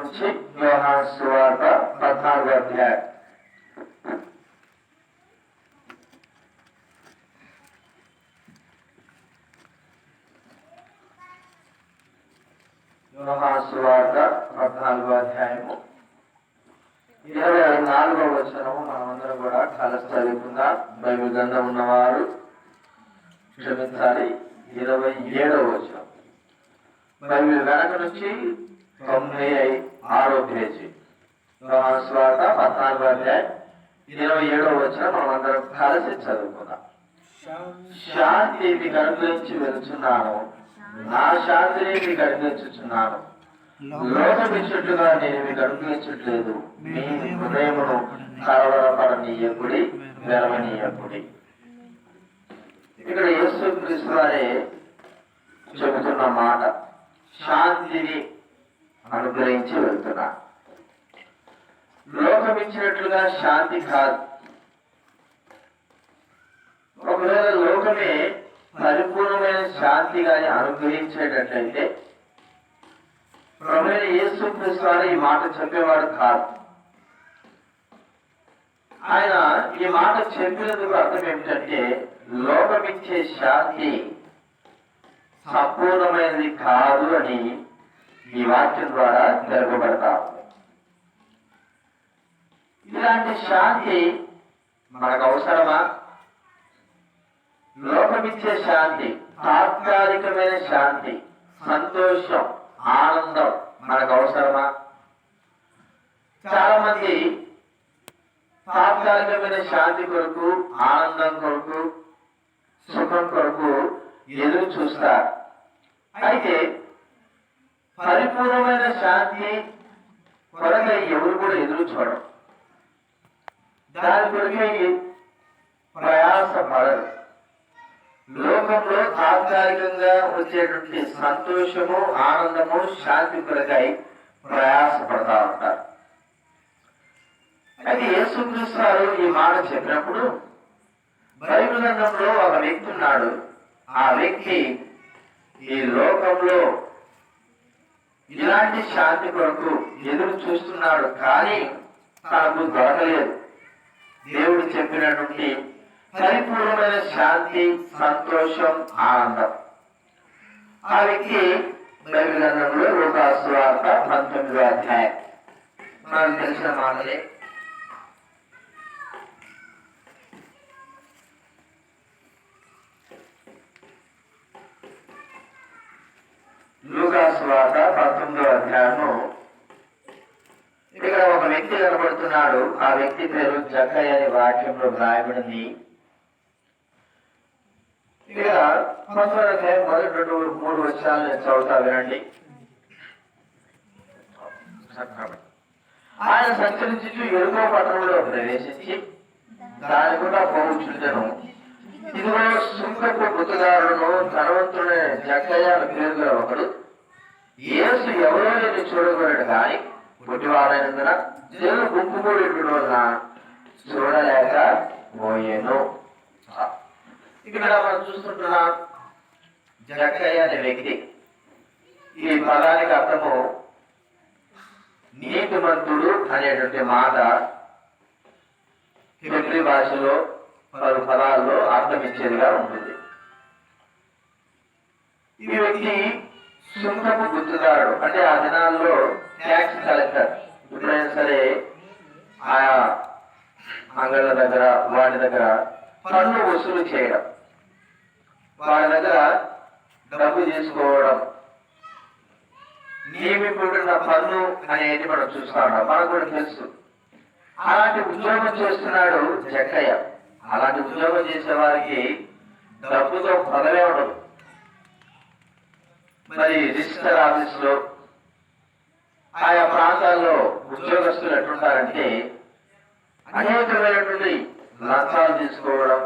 నుంచి యోహాను సువార్త 14వ అధ్యాయం. యోహాను సువార్త 14వ అధ్యాయము 24వ వచనము. మనమందరం కూడా కలిసి చదువుకుందాం. బైబిల్ గ్రంథం ఉన్నవారు క్షమించాలి. 27వ వచనం. బైబిల్ వెనక నుంచి 96వ పేజీ. యోహాను సువార్త 14వ అధ్యాయం 27వ వచనం మనమందరం కలిసి చదువుకుందాం. శాంతి మీకు అనుగ్రహించి వెళుచున్నాను, నా శాంతిని మీకు అనుగ్రహించుచున్నాను. లోకమిచ్చుట్టుగా నేను మీకు అనుగ్రహించట్లేదు. మీ హృదయమును కలవరపడనీయకుడి, వెరవనీయకుడి. ఇక్కడ యేసుక్రీస్తు వారే చెబుతున్న మాట, శాంతిని అనుగ్రహించి వెళ్తున్నా. లోకమిచ్చినట్లుగా శాంతి కాదు. ఒకవేళ లోకమే పరిపూర్ణమైన శాంతి గాని అనుగ్రహించేటట్లయితే ప్రభువైన యేసుక్రీస్తు వారు ఈ మాట చెప్పేవాడు కాదు. ఆయన ఈ మాట చెప్పినందుకు అర్థం ఏమిటంటే, లోకమిచ్చే శాంతి సంపూర్ణమైనది కాదు అని ఈ వాక్యం ద్వారా జరగబడతా ఉంది. ఇలాంటి శాంతి మనకు అవసరమా? లోకమిచ్చే శాంతి, తాత్కాలికమైన శాంతి, సంతోషం, ఆనందం మనకు అవసరమా? చాలా మంది తాత్కాలికమైన శాంతి కొరకు, ఆనందం కొరకు, సుఖం కొరకు ఎదురు చూస్తారు. అయితే పరిపూర్ణమైన శాంతి కొరకై ఎవరు కూడా ఎదురు చూడరు. దాని కొరకై ప్రయాస పడరు. లోకంలో తాత్కాలికంగా వచ్చేటువంటి సంతోషము, ఆనందము, శాంతి కొరకై ప్రయాసపడతా ఉంటారు. అయితే యేసుక్రీస్తు వారు ఈ మాట చెప్పినప్పుడు, బైబిల్ గ్రంథంలో ఒక వ్యక్తి ఉన్నాడు. ఆ వ్యక్తి ఈ లోకంలో ఇలాంటి శాంతి కొరకు ఎదురు చూస్తున్నాడు, కానీ తనకు దొరకలేదు. దేవుడు చెప్పినటువంటి పరిపూర్ణమైన శాంతి, సంతోషం, ఆనందం. ఆ వ్యక్తి బైబిల్ గ్రంథంలో లూకాసు సువార్త 19వ అధ్యాయం. మనకు తెలిసిన మాటలే. లూకాసు సువార్త 19వ అధ్యాయము. ఇక్కడ ఒక వ్యక్తి కనబడుతున్నాడు. ఆ వ్యక్తి పేరు జక్కయ్య అనే వాక్యంలో రాయబడింది. ఇక్కడ 19వ అధ్యాయం మొదటి 2-3 వచనాలు నేను చదువుతా, వినండి. ఆయన సంచరించు ఎరుకో పట్టణంలో ప్రవేశించి దాని కూడా పోవచ్చుండెను. ఇదిగో సుంకపు గుర్తుదారులను ధనవంతుడైన జక్కయ్య పేరు గల ఒకడు యేసు ఎవరో నేను చూడగలడు, కానీ పుట్టివాడైనందున జనులు గుంపుకూడేటువంటి వలన చూడలేక పోయేను. ఇక్కడ మనం చూస్తుంటున్నాం, జక్కయ్య అనే వ్యక్తి. ఈ పదానికి అర్థము నీతిమంతుడు అనేటువంటి మాట హెబ్రీ భాషలో పలు పదాల్లో అర్థం ఇచ్చేదిగా ఉంటుంది. ఈ వ్యక్తి సుంకపు గుర్తుదారుడు, అంటే ఆ దినాల్లో ట్యాక్స్ కలెక్టర్. ఎప్పుడైనా సరే ఆయా అంగళ్ళ దగ్గర, వాటి దగ్గర పన్ను వసూలు చేయడం, వాళ్ళ దగ్గర డబ్బు తీసుకోవడం, నియమింపబడిన పన్ను అనేది మనం చూస్తా ఉంటాం. మనకు కూడా తెలుసు. అలాంటి ఉద్యోగం చేస్తున్నాడు జక్కయ్య. అలాంటి ఉద్యోగం చేసే వారికి డబ్బుతో పదవే ఉండదు. మరి రిజిస్టర్ ఆఫీసులో, ఆయా ప్రాంతాల్లో ఉద్యోగస్తులు ఎట్లుంటారంటే అనేకమైనటువంటి లంచాలు తీసుకోవడం,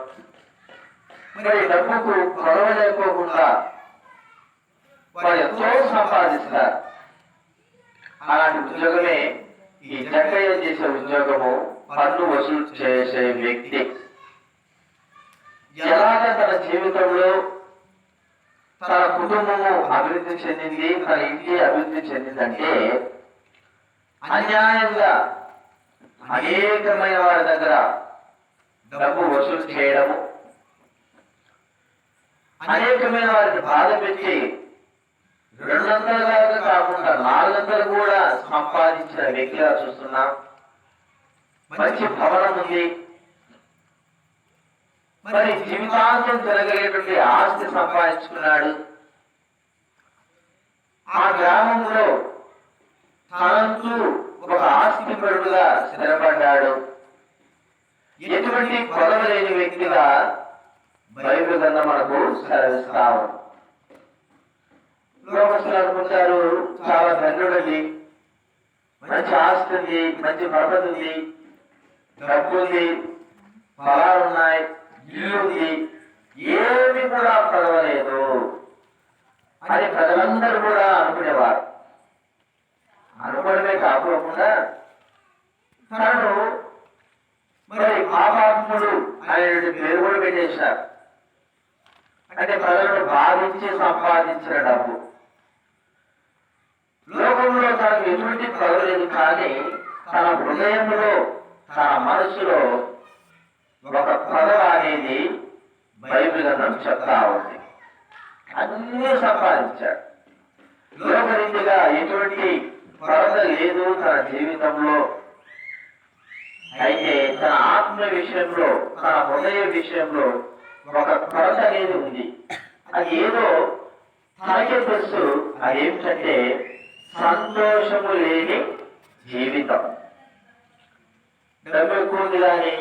మరి డబ్బుకు కొరవ లేకోకుండా వారు ఎంతో సంపాదిస్తారు. అలాంటి ఉద్యోగమే ఈ జక్కయ్య చేసే ఉద్యోగము. పన్ను వసూలు చేసే వ్యక్తి ఎలాగ తన జీవితంలో తన కుటుంబము అభివృద్ధి చెందింది, తన ఇంటి అభివృద్ధి చెందిందంటే అన్యాయంగా అనేకమైన వారి దగ్గర డబ్బు వసూలు చేయడము, అనేకమైన వారిని బాధ పెట్టి 200 కాకుండా 400 కూడా సంపాదించిన వ్యక్తిగా చూస్తున్నాం. మంచి భవనం ఉంది, మరి జీవితాంతం తిరగలేటువంటి ఆస్తి సంపాదించుకున్నాడు. ఆ గ్రామంలో తనంతూ ఒక ఆస్తి పరుడుగా స్థిరపడ్డాడు. ఎటువంటి కొలవ లేని వ్యక్తిగా బైబిల్ గ్రంథం మనకు సెలవిస్తా ఉంది. లోకస్తులు అనుకుంటారు, చాలా ధన్యుడండి, మంచి ఆస్తి ఉంది, మంచి పరపతి ఉంది, డబ్బు ఉంది, పొలాలు ఉన్నాయి, ఇల్లు ఉంది, ఏమి కూడా పడవలేదు అని ప్రజలందరూ కూడా అనుకునేవారు. అనుకోవడమే కాకుండా తనను మరి పాపాత్ముడు అనే పేరు కూడా పెట్టేశారు. అంటే ప్రజలను బాధించి సంపాదించిన డబ్బు. లోకంలో తనకు ఎటువంటి పడవలేదు, కానీ తన హృదయంలో, తన మనసులో ఒక పదవ అనేది బైబిల్ గ్రంథం చెప్తా ఉంది. అన్నీ సంపాదించాడు. లోకరీతిగా ఎటువంటి కొరత లేదు తన జీవితంలో. అయితే తన ఆత్మ విషయంలో, తన హృదయ విషయంలో ఒక కొరత అనేది ఉంది. అది ఏదో తనకే తెలుసు. అదేమిటంటే సంతోషము లేని జీవితం. డబ్బు ఎక్కువ ఉంది కానీ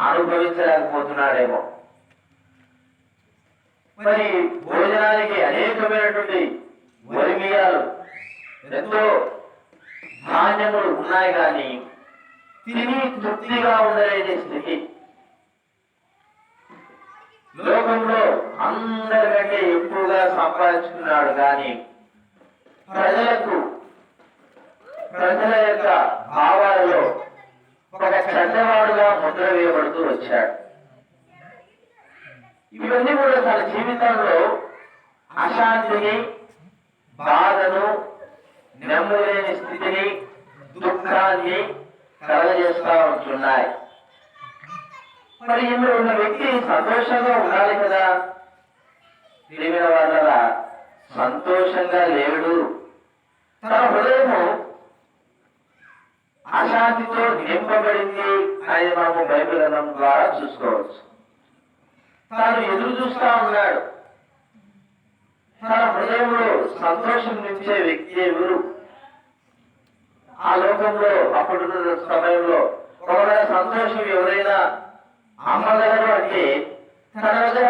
అనుభవించలేకపోతున్నాడేమో. మరి భోజనానికి అనేకమైనటువంటి వరిమియాలు, ఎంతో ధాన్యములు ఉన్నాయి కానీ తిని తృప్తిగా ఉండలేని స్థితి. లోకంలో అందరికంటే ఎక్కువగా సంపాదించుకున్నాడు కానీ ప్రజల యొక్క భావాలలో ఒక చెడ్డవాడుగా ముద్ర వేయబడుతూ వచ్చాడు. ఇవన్నీ కూడా తన జీవితంలో అశాంతిని, బాధను, నెమ్మది లేని స్థితిని, దుఃఖాన్ని కలగజేస్తూ ఉంటున్నాయి. మరి ఇందులో ఉన్న వ్యక్తి సంతోషంగా ఉండాలి కదా. తెలివిన వాళ్ళ సంతోషంగా లేడు. తన హృదయము అశాంతితో నింపబడింది అని మనము బైబిల్ గ్రంథం ద్వారా చూసుకోవచ్చు. తాను ఎదురు చూస్తా ఉన్నాడు. తన హృదయంలో సంతోషం నింపే వ్యక్తి ఎవరు? ఆ లోకంలో అప్పుడున్న సమయంలో ఒకవేళ సంతోషం ఎవరైనా అమ్మగలరు అంటే తన దగ్గర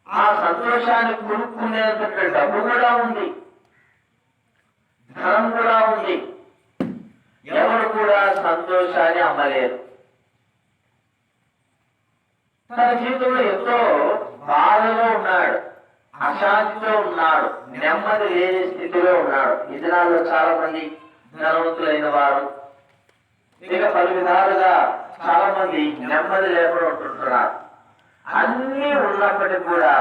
ఆ సంతోషాన్ని కొనుక్కునేంత డబ్బు కూడా ఉంది, ధనం కూడా ఉంది. ఎవరు కూడా సంతోషాన్ని అమ్మలేరు. తన జీవితంలో ఎంతో బాధలో ఉన్నాడు, అశాంతితో ఉన్నాడు, నెమ్మది లేని స్థితిలో ఉన్నాడు. ఈ దినాల్లో చాలా మంది ధనవంతులైన వారు ఇక పలు విధాలుగా చాలా మంది నెమ్మది లేకుండా ఉంటున్నారు. అన్నీ ఉన్నప్పటికీ కూడా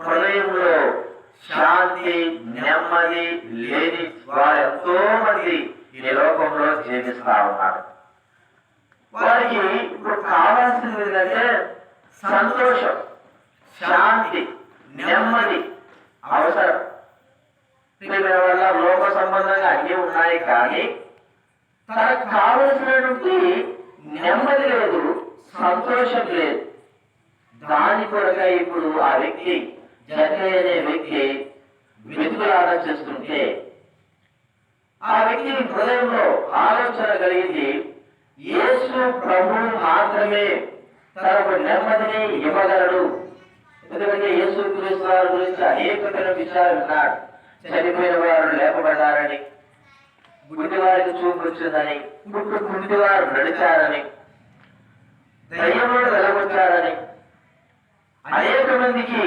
హృదయంలో శాంతి, నెమ్మది లేని వారు ఎంతో మంది ఈ లోకంలో జీవిస్తా ఉన్నారు. వారికి ఇప్పుడు కావాల్సింది ఏంటంటే సంతోషం, శాంతి, నెమ్మది అవసరం. వల్ల లోక సంబంధంగా అన్నీ ఉన్నాయి కానీ తనకు కావలసినటువంటి నెమ్మది లేదు, సంతోషం లేదు. దాని కొరకై ఇప్పుడు ఆ వ్యక్తి, జక్కయ్య అనే వ్యక్తి వెతుకులాట చేస్తుంటే ఆ వ్యక్తి హృదయంలో ఆలోచన కలిగింది, యేసు ప్రభువు మాత్రమే తనకు నెమ్మదిని ఇవ్వగలడు. ఎందుకంటే యేసు క్రీస్తు వారి గురించి అనేకమైన విషయాలు విన్నాడు. చనిపోయిన వారు లేపబడ్డారని, గుడ్డి వారికి చూపు వచ్చిందని, గుడ్డి వారు నడిచారని, దయ్యములు వెలగొచ్చారని, అనేక మందికి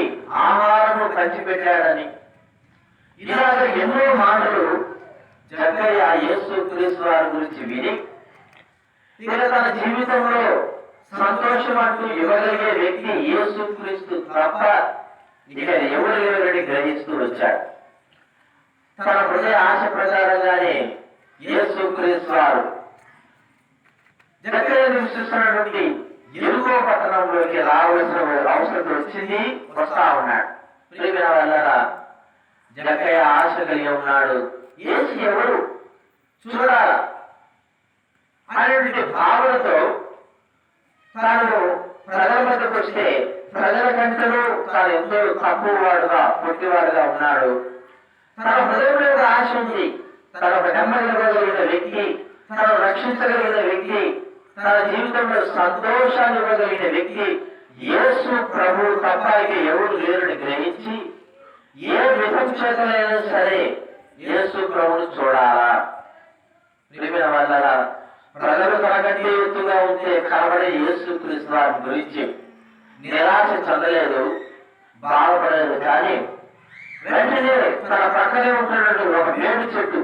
ఆహారము పంచిపెట్టాడని, ఇలాగ ఎన్నో మాటలు జక్కయ్య యేసు క్రీస్తు వారి గురించి విని ఇక తన జీవితంలో సంతోషం అంటూ ఇవ్వగలిగే వ్యక్తి యేసు క్రీస్తు తప్ప ఇక ఎవరు ఎవరిని గ్రహిస్తూ వచ్చాడు. తన హృదయ ఆశ ప్రకారంగానే యేసు జక్కయ్య నివసిస్తున్నటువంటి ఎరుకో పట్టణంలోకి రావాల్సిన అవసరం వచ్చింది, వస్తా ఉన్నాడు. ప్రియమైన వాళ్ళారా, జక్కయ్య ఆశ కలిగి ఉన్నాడు. యేసు ఎవరు చూడాలా అనేటువంటి భావనతో తాను ప్రజల మధ్యకు వస్తే ప్రజల కంటలో తాను ఎంతో తక్కువ వాడుగా పొట్టివాడుగా ఉన్నాడు. తన హృదయంలో ఆశ ఉంది. తనకు నెమ్మదివ్వగలిగిన వ్యక్తి, తనను రక్షించగలిగిన వ్యక్తి, తన జీవితంలో సంతోషాన్ని ఇవ్వగలిగిన వ్యక్తి యేసు ప్రభు తప్ప ఎవరు లేరుని గ్రహించి ఏ విధం చేతనైనా సరే యేసు ప్రభుని చూడాలా. ప్రియమైన వాళ్ళారా, ప్రజలు తనకంటే ఎత్తుగా ఉంటే కనబడే యేసు క్రీస్తు వారి గురించి నిరాశ చెందలేదు, బాధపడలేదు. కానీ వెంటనే తన పక్కనే ఉంటున్నట్టు ఒక మేడి చెట్టు,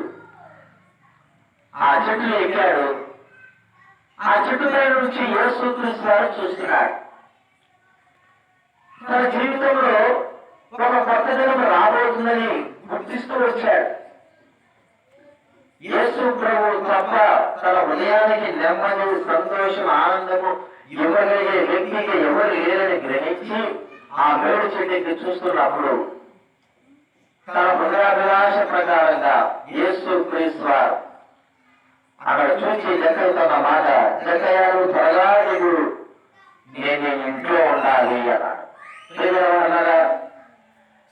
ఆ చెట్టును ఎక్కాడు. ఆ చెట్టు పై నుంచి యేసు క్రీస్తు వారు చూస్తున్నాడు. తన జీవితంలో ఒక కొత్త దినం రాబోతుందని గుర్తిస్తూ వచ్చాడు. యేసు ప్రభు తప్ప తన హృదయానికి నెమ్మది, సంతోషం, ఆనందము ఇవ్వగలిగే వ్యక్తికి ఎవరు లేరని గ్రహించి ఆ మేడు చెట్టుకి చూస్తున్నప్పుడు తన హృదయాభిలాష ప్రకారంగా యేసు క్రీస్తు వారు అక్కడ చూసి జక్కయ్యతో ఒక మాట, జక్కయ్యను త్వరగా దిగుడు, నేను ఇంట్లో ఉండాలి అన్నాడు.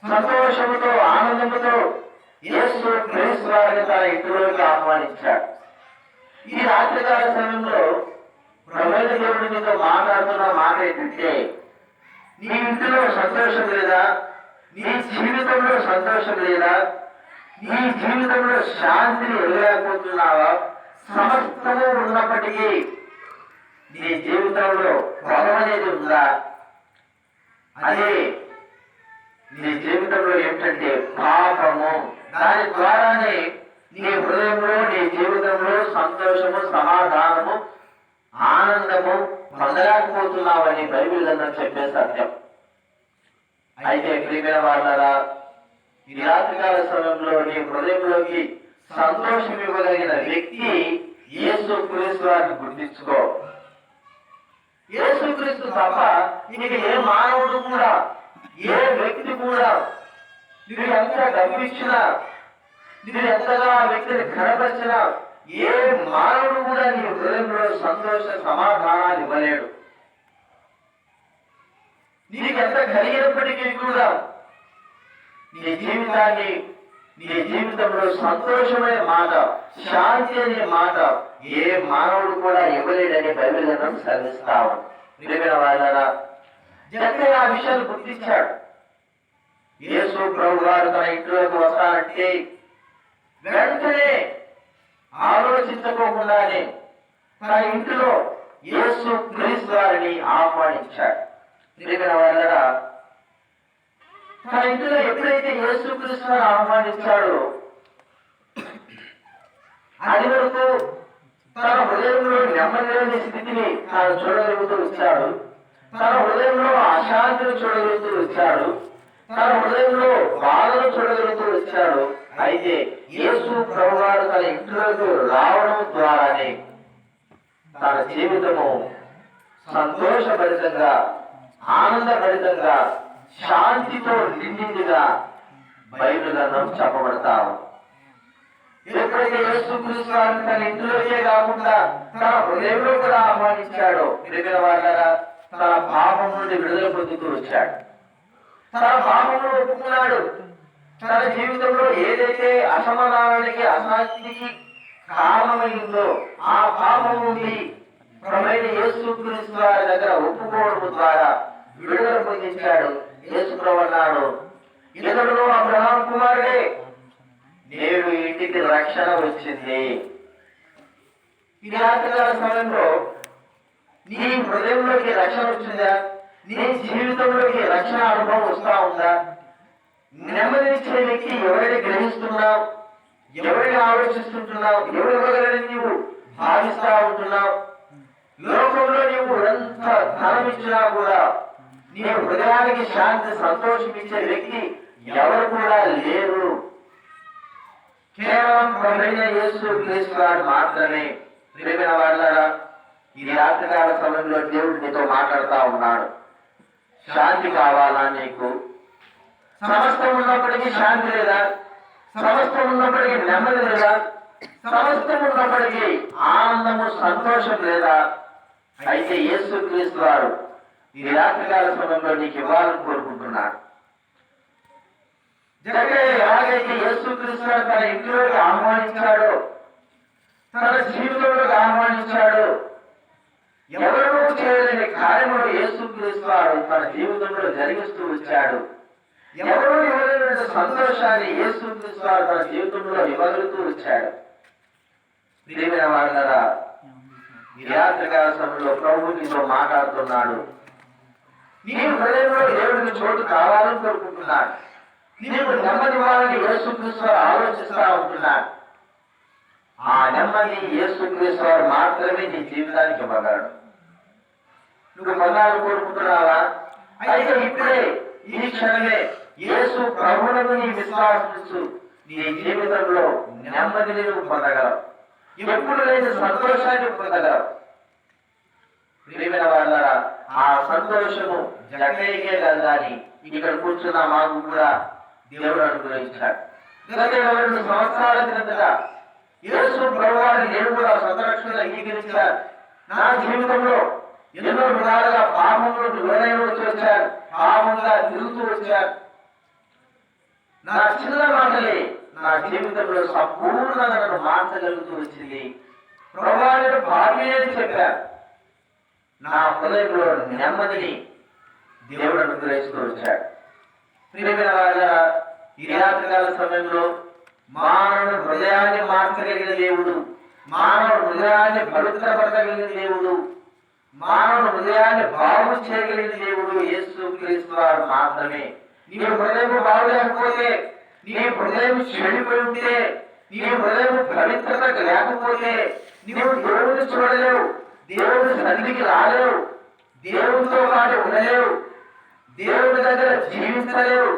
సంతోషంతో ఆనందంతో యేసు క్రీస్తు వారిని తన ఇంటిలోకి ఆహ్వానించాడు. ఈ రాత్రికాల సమయంలో ప్రభువైన దేవుడు నీతో మాట్లాడుతున్న మాట ఏంటంటే, నీ ఇంటిలో సంతోషం లేదా, నీ జీవితంలో సంతోషం లేదా, నీ జీవితంలో శాంతిని వెళ్ళలేకపోతున్నావా, సమస్తము ఉన్నప్పటికీ నీ జీవితంలో భయం అనేది ఉందా? అదే నీ జీవితంలో ఏమిటంటే పాపము. దాని ద్వారానే నీ హృదయంలో, నీ జీవితంలో సంతోషము, సమాధానము, ఆనందము పొందలేకపోతున్నావని బైబిల్ గ్రంథం చెప్పే సత్యం. అయితే ప్రియమైన వాళ్ళారా, ఈ రాత్రికాల సమయంలో నీ హృదయంలోకి సంతోషం ఇవ్వగలిగిన వ్యక్తి యేసు క్రీస్తు వారిని గుర్తించుకో. యేసు క్రీస్తు తప్ప నీకు ఏ మానవుడు కూడా, ఏ వ్యక్తి కూడా, నువ్వు ఎంత డబ్బు ఇచ్చినా, నువ్వు ఎంతగా ఆ వ్యక్తిని ఘనపరిచినా, ఏ మానవుడు కూడా నీ హృదయంలో సంతోష సమాధానాలు ఇవ్వలేడు. నీకు ఎంత కలిగినప్పటికీ కూడా నీ జీవితాన్ని, నీ జీవితంలో సంతోషమనే మాట, శాంతి అనే మాట ఏ మానవుడు కూడా ఇవ్వలేడని బైబిల్ గ్రంథం సెలవిస్తావు. ప్రియమైన వాళ్ళారా, జక్కయ్య ఆ విషయాన్ని గుర్తించాడు. యేసు ప్రభు వారు తన ఇంట్లోకి వస్తానంటే వెంటనే ఆలోచించుకోకుండానే తన ఇంటిలో యేసు క్రీస్తు వారిని ఆహ్వానించాడు. ప్రియమైన వాళ్ళారా, తన ఇంటిలో ఎప్పుడైతే యేసు క్రీస్తు వారు ఆహ్వానించాడో అది వరకు తన హృదయంలో నెమ్మది లేని స్థితిని తాను చూడగలుగుతూ వచ్చాడు. తన హృదయంలో అశాంతిని చూడగలుగుతూ వచ్చాడు. తన హృదయంలో బాధను చూడగలుగుతూ వచ్చాడు. అయితే యేసు ప్రభువారు తన ఇంట్లోకి రావడం ద్వారానే తన జీవితము సంతోషభరితంగా, ఆనందభరితంగా, శాంతితో నిండిందిగా బైబిల్ గ్రంథం చెప్పబడతాము. ఎప్పుడైతే యేసు క్రీస్తు వారిని తన ఇంట్లోకే కాకుండా తన హృదయంలో కూడా ఆహ్వానించాడో, ప్రియమైన వాళ్ళారా, తన పాపం నుండి విడుదల పొందుతూ వచ్చాడు. తన పాపమును ఒప్పుకున్నాడు. తన జీవితంలో ఏదైతే అసమాధానానికి, అశాంతికి కారణమైందో ఆ పాపం నుండి ప్రభువైన యేసు క్రీస్తు వారి దగ్గర ఒప్పుకోవడం ద్వారా విడుదల పొందించాడు. యేసు ప్రభు అన్నాడు, ఇతడు అబ్రహాము కుమారుడే, నేడు ఇంటికి రక్షణ వచ్చింది. ఈ రాత్రికాల సమయంలో నీ హృదయంలోకి రక్షణ వచ్చిందా? నీ జీవితంలోకి రక్షణ అనుభవం వస్తా ఉందా? నెమ్మదినిచ్చే వ్యక్తి ఎవరిని గ్రహిస్తున్నావు, ఎవరిని ఆలోచిస్తుంటున్నావు, ఎవరు ఇవ్వగలని నీవు భావిస్తా ఉంటున్నావు? లోకంలో నీవు ఎంత ధనం ఇచ్చినా కూడా నీ హృదయానికి శాంతి, సంతోషం ఇచ్చే వ్యక్తి ఎవరు కూడా లేరు. కేవలం ప్రభువైన యేసు క్రీస్తు వారు మాత్రమే. ప్రియమైన వాళ్ళారా, ఈ రాత్రికాల సమయంలో దేవుడు నీతో మాట్లాడుతూ ఉన్నాడు. శాంతి కావాలా నీకు? సమస్తం ఉన్నప్పటికీ శాంతి లేదా? సమస్తం ఉన్నప్పటికీ నెమ్మది లేదా? సమస్తం ఉన్నప్పటికీ ఆనందము సంతోషం లేదా? అయితే యేసుక్రీస్తు వారు ఈ రాత్రికాల సమయంలో నీకు ఇవ్వాలని కోరుకుంటున్నాడు. ఎలాగైతే యేసుక్రీస్తు వారు తన ఇంట్లోకి ఆహ్వానించాడో, తన జీవితంలోకి ఆహ్వానించాడో, ఎవరూ చేయలేని కార్యములు యేసుక్రీస్తు వారు తన జీవితంలో జరిగిస్తూ వచ్చాడు. ఎవరూ ఇవ్వలేని సంతోషాన్ని యేసుక్రీస్తు వారు తన జీవితంలో ఇవ్వగలుగుతూ వచ్చాడు. ప్రియమైన వాళ్ళరా, ఈ రాత్రికాల సమయంలో ప్రభువు నీతో మాట్లాడుతున్నాడు. నీ హృదయంలో దేవుడికి చోటు కావాలని కోరుకుంటున్నాడు. నీకు నెమ్మది ఇవ్వాలని యేసుక్రీస్తు వారు ఆలోచిస్తా ఉంటున్నాడు. ఆ నెమ్మది యేసుక్రీస్తు వారు మాత్రమే నీ జీవితానికి ఇవ్వగలడు. నువ్వు పొందాలని కోరుకుంటున్నావా? అయితే ఇప్పుడే ఈ క్షణమే యేసు ప్రభువును నీ విశ్వాసించు. నీ జీవితంలో నెమ్మదిని నువ్వు పొందగలవు. ఎప్పుడు లేని సంతోషాన్ని పొందగలవు. ప్రియమైన వాళ్ళరా, ఆ సంతోషము జగయ్యకే కలగాని ఇక్కడ కూర్చున్న మాకు కూడా దేవుడు అనుగ్రహించాడు. గత 22 సంవత్సరాల క్రిందట యేసు ప్రభువారిని నేను కూడా సంరక్షణ అంగీకరించాను. నా జీవితంలో ఎన్నో విధాలుగా పాపములకు లోనైవచ్చు వచ్చాను, పాపంగా తిరుగుతూ వచ్చాను. నా చిన్న మాటలే నా జీవితంలో సంపూర్ణంగా నన్ను మార్చగలుగుతూ వచ్చింది. ప్రభువారిని భావి అని చెప్పాను. నా హృదయంలో నెమ్మదిని దేవుడు అనుగ్రహిస్తూ వచ్చాడు. ప్రియమైన వాళ్ళ, ఈ రాత్రికాల సమయంలో మానవుని హృదయాన్ని మార్చగలిగిన దేవుడు, మానవుని హృదయాన్ని పవిత్రపరచగలిగిన దేవుడు, మానవుని హృదయాన్ని బాగు చేయగలిగిన దేవుడు యేసుక్రీస్తు వారు మాత్రమే. నీ హృదయం బాగులేకపోతే, నీ హృదయం చెడిపోయి ఉంటే, నీ హృదయం పవిత్రత లేకపోతే నీవు దేవుడిని చూడలేవు, దేవుడి సన్నిధికి రాలేవు, దేవుడితో పాటు ఉండలేవు, దేవుడి దగ్గర జీవించలేవు.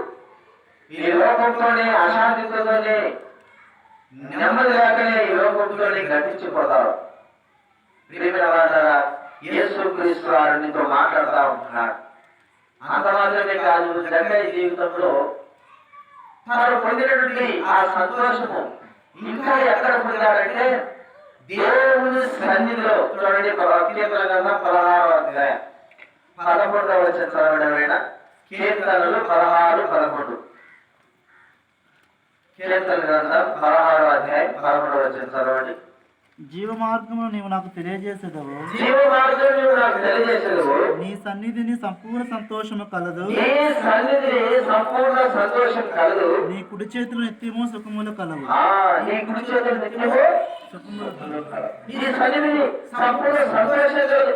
ఈ లోకంతోనే అశాంతితోనే నెమ్మది లేకనే ఈ లోకంతోనే గతించిపోతావు. ప్రియమైన వాళ్ళరా, యేసుక్రీస్తు వారు నీతో మాట్లాడుతూ ఉంటున్నాడు. అంత మాత్రమే కాదు, జగయ్య జీవితంలో తను పొందినటువంటి ఆ సంతోషము ఇంకా ఎక్కడ పొందాడంటే దేవుని సన్నిధిలో. చూడండి, కీర్తన గ్రంథం 16వ అధ్యాయం 11వ వచనం చదవడమైనా కీర్తనలు 16:11. కీర్తన గ్రంథం 16వ అధ్యాయం 11వ వచనం చదవండి. జీవ మార్గమును నీవు నాకు తెలియజేసేదవు, జీవ మార్గం నీవు నాకు తెలియజేసేదవు, నీ సన్నిధిని సంపూర్ణ సంతోషము కలదు, నీ సన్నిధిని సంపూర్ణ సంతోషం కలదు, నీ కుడి చేతులు నిత్యము సుఖములు కలవు. నీ కుడి చేతులు నిత్యము సుఖములు కలవు. ఈ సన్నిధిని సంపూర్ణ సంతోషం కలదు.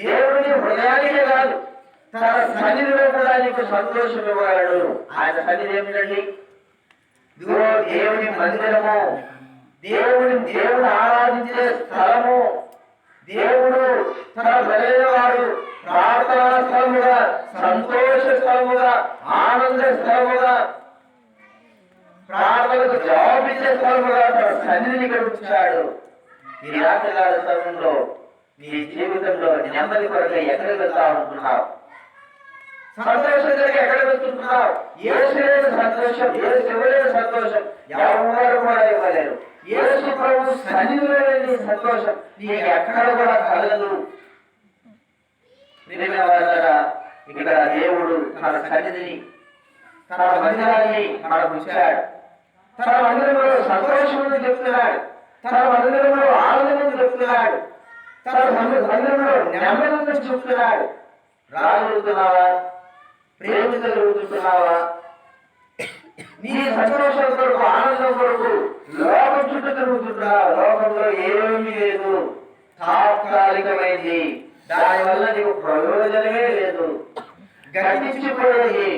దేవుడిని హృదయానికే కాదు, తన సన్నిధిలో కూడా నీకు సంతోషం ఇవ్వగలడు. ఆయన సన్నిధి ఏమిటండి? ఇదిగో దేవుని మందిరము, దేవుడు ఆరాధించే స్థలము, దేవుడు తన ప్రజలవాడు ప్రార్థనా స్థలముగా, సంతోష స్థలముగా, ఆనంద స్థలముగా, ప్రార్థనకు జవాబిచ్చే స్థలముగా తన సన్నిధిని గడిపించాడు. ఈ రాత్రికాల సమయంలో నీ జీవితంలో నెమ్మది కొరకు ఎక్కడికి వెళ్తా ఉంటున్నావు? సంతోషం జరిగి ఎక్కడ వెళ్తుంటున్నావు? యేసు లేని సంతోషం, యేసు ఇవ్వలేని సంతోషం ఎవరు కూడా ఇవ్వలేరు. యేసు ప్రభు సన్నిధిలో లేని సంతోషం నీకు ఎక్కడ కూడా కలగదు. ప్రియమైన వాళ్ళరా, ఇక్కడ దేవుడు తన సన్నిధిని, తన మందిరాన్ని మనకు ఇచ్చాడు. తన మందిరంలో సంతోషం చెప్తున్నాడు, తన మందిరంలో ఆనందం చెప్తున్నాడు, తన మందిరంలో నెమ్మది చెప్తున్నాడు. రాగలుగుతున్నావా? ప్రేమించగలుగుతున్నావా? నీ సంతోషం కొరకు, ఆనందం కొరకు లోకం చుట్టూ తిరుగుతున్నావు. లోకంలో ఏమీ లేదు, తాత్కాలికమైంది, దానివల్ల నీకు ప్రయోజనమే లేదు, గతించిపోయేది.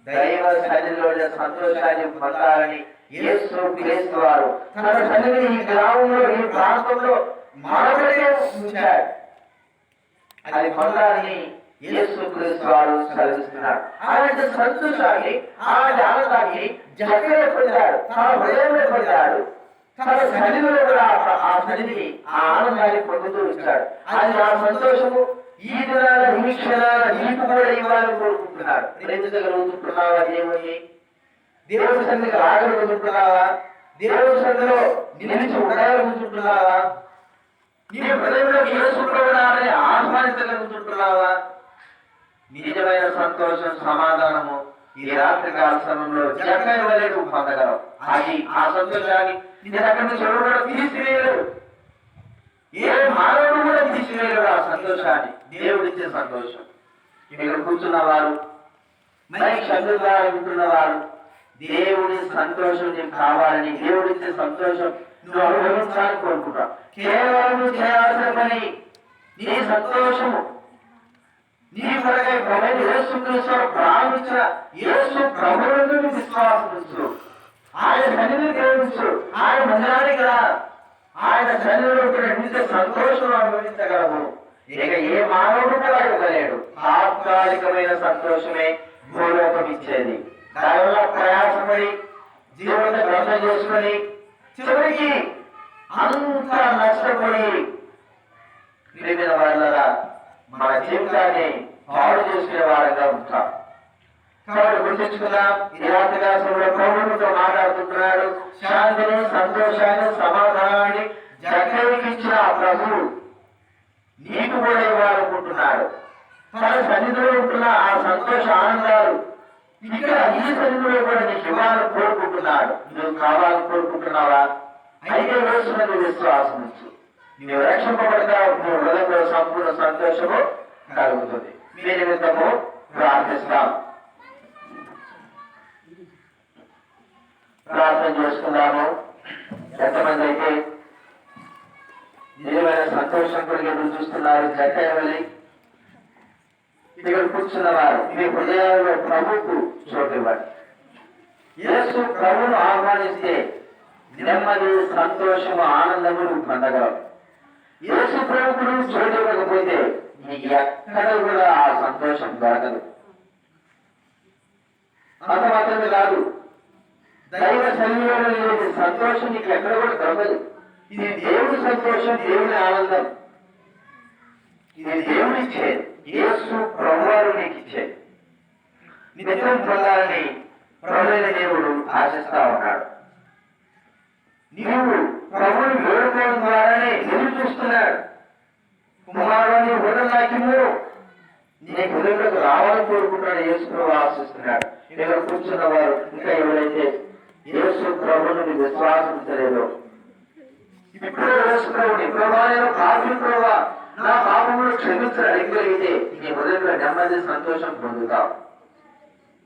దైవ సన్నిధిలో సంతోషాన్ని పొందాలని యేసుక్రీస్తు వారు తన సన్నిధిని ఈ గ్రామంలో, ఈ ప్రాంతంలో మనబడిగా ఉంచాడు. అది పొందాలని యేసుక్రీస్తు వారు సెలవిస్తున్నారు. అలాంటి సంతోషాన్ని, ఆ ఆనందాన్ని జగయ్య పొందాడు, తన హృదయంలో పొందాడు. తన సన్నిధిలో కూడా ఆ సన్నిధిని ఆ ఆనందాన్ని పొందుతూ వచ్చాడు. అది ఆ సంతోషము ఈ దినాల ఈ క్షణాల నీకు కూడా ఇవ్వాలని కోరుకుంటున్నాడు. ప్రేమించగలుగుతున్నావా దేవుణ్ణి? దేవుని సన్నిధికి రాగలుగుతున్నావా? దేవుని సన్నిధిలో నిలిచి ఉండగలుగుతున్నావా? నీ హృదయంలో యేసుప్రభుని ఆహ్వానించగలుగుతున్నావా? నిజమైన సంతోషం సమాధానము ఈ రాత్రి కాల సమయంలో జగన్ వలె నువ్వు పొందగలవు. అది ఆ సంతోషాన్ని నేను అక్కడి నుంచి ఎవరు కూడా తీసివేయలేడు. ఏ మానవుడు కూడా తీసివేయలేడు ఆ సంతోషాన్ని. దేవుడిచ్చే సంతోషం. ఇక్కడ కూర్చున్న వారు మైక్ శబ్దం ద్వారా వింటున్న వారు దేవుడి సంతోషం నీకు కావాలని, దేవుడిచ్చే సంతోషం నువ్వు అనుభవించాలని కోరుకుంటావు. కేవలం నువ్వు చేయాల్సిన పని నీ సంతోషము నీ కొరకై ప్రభువైన యేసుక్రీస్తు ప్రారంభించిన యేసు ప్రభువును విశ్వాసించు. ఆయన సన్నిధిని ప్రేమించు. ఆయన మందిరానికి రా. ఆయన సన్నిధిలో నిత్య సంతోషం అనుభవించగలము. ఇక ఏ మానవుడు కూడా ఇవ్వలేడు. తాత్కాలికమైన సంతోషమే భూలోకం ఇచ్చేది. దానివల్ల ప్రయాసపడి జీవన గ్రంథం చేసుకొని చివరికి అంతా నష్టపోయి ప్రేమిన వాళ్ళ మన జీవితాన్ని పాడు చేసుకునే వారంగా ఉంటాం. కాబట్టి గుర్తించుకుందాం. ఈ రాత్రికాలంలో పౌరులతో మాట్లాడుతున్నాడు. శాంతిని, సంతోషాన్ని, సమాధానాన్ని జగన్కి ఇచ్చిన ఆ ప్రభువు నీకు కూడా ఇవ్వాలనుకుంటున్నాడు. తన సన్నిధిలో ఉంటున్న ఆ సంతోష ఆనందాలు ఇక్కడ ఈ సన్నిధిలో కూడా నీకు ఇవ్వాలని కోరుకుంటున్నాడు. నువ్వు కావాలని కోరుకుంటున్నావా? అయితే యేసునందు విశ్వాసం ఉంచు. నువ్వు రక్షింపబడతావు. నువ్వు హృదయంలో సంపూర్ణ సంతోషము కలుగుతుంది. మీ నిమిత్తము ప్రార్థిస్తాం. ప్రార్థన చేసుకుందాము. ఎంతమంది అయితే నిజమైన సంతోషం కొరకు ఎదురు చూస్తున్నారు? జక్కయ్యవలి ఇక్కడ కూర్చున్న వారు మీ హృదయాల్లో ప్రభువుకు చోటు ఇవ్వండి. యేసు ప్రభువును ఆహ్వానిస్తే నెమ్మది, సంతోషము, ఆనందము నువ్వు పొందగలవు. యేసు ప్రభువును చోటు ఇవ్వకపోతే నీకు ఎక్కడ కూడా ఆ సంతోషం దొరకదు. అంత మాత్రమే కాదు, దైవ సన్నిధిలో లేని సంతోషం నీకు ఎక్కడ కూడా దొరకదు. ఇది దేవుడి సంతోషం, దేవుడి ఆనందం. ఇది దేవుడు ఇచ్చేది. యేసు ప్రభువారు నీకు ఇచ్చేది. నిత్యం పొందాలని ప్రభువైన దేవుడు ఆశిస్తా ఉన్నాడు. నీవు ప్రభువుని వేడుకోవడం ద్వారానే ఎదురు చూస్తున్నాడు. కుమారుని హృదయాకిము నీ హృదయంలోకి రావాలని కోరుకుంటున్నాడు. యేసు ప్రభు ఆశిస్తున్నాడు. ఇక్కడ కూర్చున్న వారు ఇంకా ఎవరైతే యేసు ప్రభువుని విశ్వాసించలేదో, ఇప్పుడు యేసు ప్రభుని ప్రభా నేను పాపి ప్రభా నా పాపములు క్షమించని అడిగలిగితే నీ హృదయంలో నెమ్మది, సంతోషం పొందుతావు,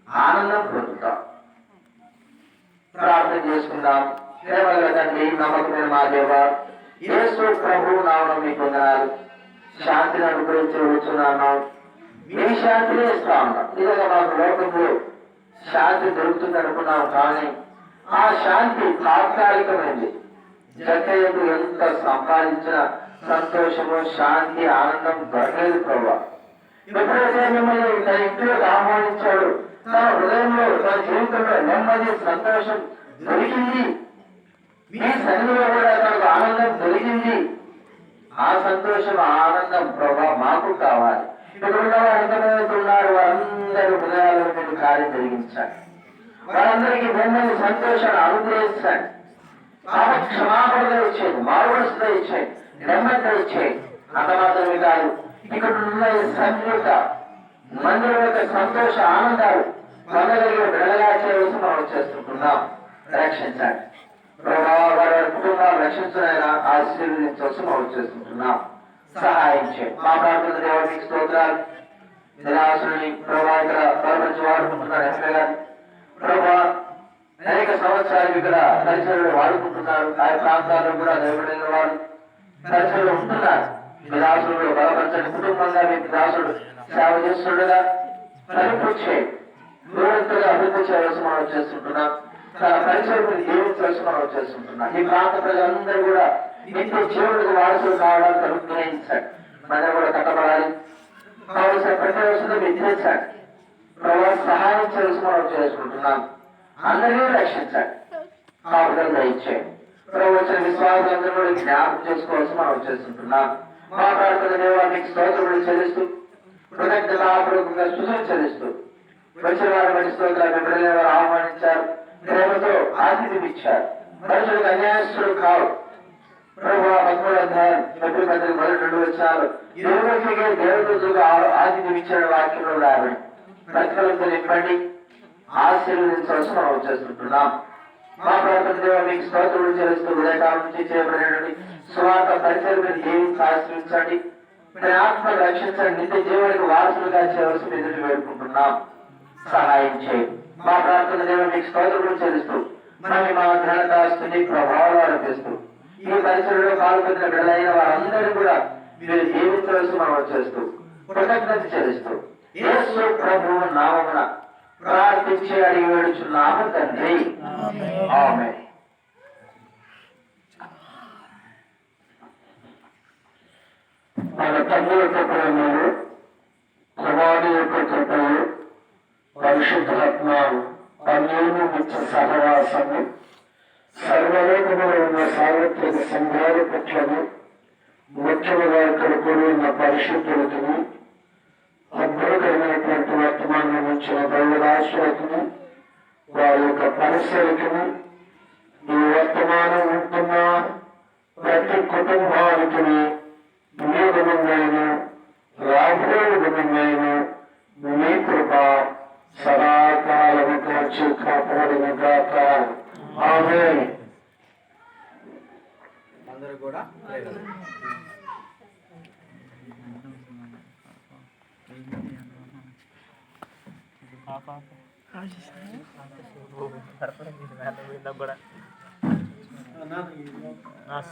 ఆనందం పొందుతావు. ప్రార్థన చేసుకుందాం. ప్రేమగల తండ్రి, నమ్మకమైన మా దేవ, యేసు ప్రభువు నామమున మీకు వందనాలు. శాంతిని అనుగ్రహించి వచ్చున్నాను. మీ శాంతిని ఇస్తా ఉన్నాం. నిజంగా మాకు లోకంలో శాంతి దొరుకుతుంది అనుకున్నాం, కానీ ఆ శాంతి తాత్కాలికమైంది. జక్కయ్యకు ఎంత సంపాదించిన సంతోషము, శాంతి, ఆనందం దొరకలేదు ప్రభావ. ఎప్పుడైతే మిమ్మల్ని తన ఇంట్లోకి ఆహ్వానించాడు, తన హృదయంలో, తన జీవితంలో నెమ్మది, సంతోషం దొరికింది. మీ సన్నిధిలో కూడా తనకు ఆనందం దొరికింది. ఆ సంతోషం, ఆనందం ప్రభావ మాకు కావాలి. ఇక్కడ ఉన్న వారు ఎంతమంది ఉన్నారు, వారందరూ హృదయాల్లో మీరు కార్యం జరిగించండి. వారందరికీ నెమ్మది, సంతోషాన్ని అనుగ్రహించండి. పాప క్షమాపణ ఇచ్చేది, మారుమనసుతో ఇచ్చేది, నెమ్మదితో ఇచ్చేది. అంత మాత్రమే కాదు, ఇక్కడ ఉన్న ఈ సంయుక్త మందిరం యొక్క సంతోష ఆనందాలు పొందగలిగే బిడ్డలుగా చేయవలసి మనం చేస్తుంటున్నాం. రక్షించండి ప్రభావ. వారి కుటుంబాలు రక్షించడానికి ఆశీర్వదించవలసి మనం చేస్తుంటున్నాం. సహాయం చేయండి. మా ప్రార్థన దేవుడికి స్తోత్రాలు. నిరాశని ప్రభావ ఇక్కడ బలపరిచి వాడుకుంటున్నారు. ఎమ్మెల్యే గారు ప్రభావ అనేక సంవత్సరాలు ఇక్కడ పరిసరలో వాడుకుంటున్నారు. ఆయా ప్రాంతాల్లో కూడా దేవుడైన వారు పరిసరలో ఉంటున్నారు. మీ దాసుడు బలపరచని కుటుంబంగా మీ దాసుడు సేవ చేస్తుండగా పరిపూర్చే నూరంతగా అభివృద్ధి చేయవలసి మనం చేస్తుంటున్నాం. తన పరిసరం జీవించవలసి మనం చేస్తుంటున్నాం. ఈ ప్రాంత ప్రజలందరూ కూడా నిత్య జీవుడికి వారసులు కావడానికి అనుగ్రహించండి. మనం కూడా కట్టబడాలి. కావలసిన ప్రతి వస్తువులు విధించండి. ప్రభావ సహాయం చేయవలసి మనం చేసుకుంటున్నాం. అందరినీ రక్షించండి. కాపుదలు దయచేయండి. ప్రభు వచ్చిన విశ్వాసాలందరూ కూడా జ్ఞాపకం చేసుకోవాల్సి మనం చేస్తుంటున్నాం. మా ప్రార్థన దేవానికి స్తోత్రములు చెల్లిస్తూ కృతజ్ఞతాపూర్వకంగా స్తుతులు చెల్లిస్తూ వచ్చిన వారి బట్టి స్తోత్రాలు బిడ్డలైన వారు ఆహ్వానించారు, ప్రేమతో ఆతిథ్యం ఇచ్చారు. మనుషులకు అన్యాయస్తులు కావు. ప్రభు 13వ అధ్యాయం 1 వచ్చారు. ఇరువురికి దేవదూతలుగా ఆతిథ్యం ఇచ్చిన వాక్యంలో రాబడి ప్రతిఫలంతో నింపండి, ఆశీర్వదించవలసి మనం చేస్తుంటున్నాం. మా ప్రార్థన దేవ మీకు స్తోత్రములు చెల్లిస్తూ ఉదయకాలం నుంచి చేయబడినటువంటి స్వార్థ పరిచయం జీవించి ఆశ్రయించండి, మీ ఆత్మను రక్షించండి, నిత్య జీవునికి వారసులుగా చేయవలసి ఎదురు వేడుకుంటున్నాం. సహాయం చేయండి. మా ప్రార్థన దేవ మీకు స్తోత్రములు చెల్లిస్తూ మరి మా ఘనతాస్తుని ప్రభావాలు అనిపిస్తూ ఈ పరిచయంలో పాల్గొన్న బిడ్డలైన వారందరూ కూడా మీరు జీవించవలసి మనం చేస్తూ కృతజ్ఞత చెల్లిస్తూ యేసు ప్రభువు నామమున ప్రార్థించి అడిగి వేడుచున్నాము తండ్రి, ఆమేన్. మన తండ్రి యొక్క ప్రేమలు, కుమారుడు యొక్క కృపలు, పరిశుద్ధాత్మ అన్యోన్య నిత్య సహవాసము సర్వలోకములో ఉన్న సార్వత్రిక సంఘాల పట్లను, ముఖ్యముగా ఇక్కడ కూడి ఉన్న పరిశుద్ధులకు, అద్భుతమైనటువంటి వర్తమానం ఇచ్చిన దైవదాసులకు, వారి యొక్క పరిసరకును, ఈ వర్తమానం ఉంటున్న ప్రతి కుటుంబానికి మీ గుణమైన రాబోయే గుణమైన మీ కృప సదాకాలము కాచి కాపాడును గాక. ఆమేన్. అందరూ కూడా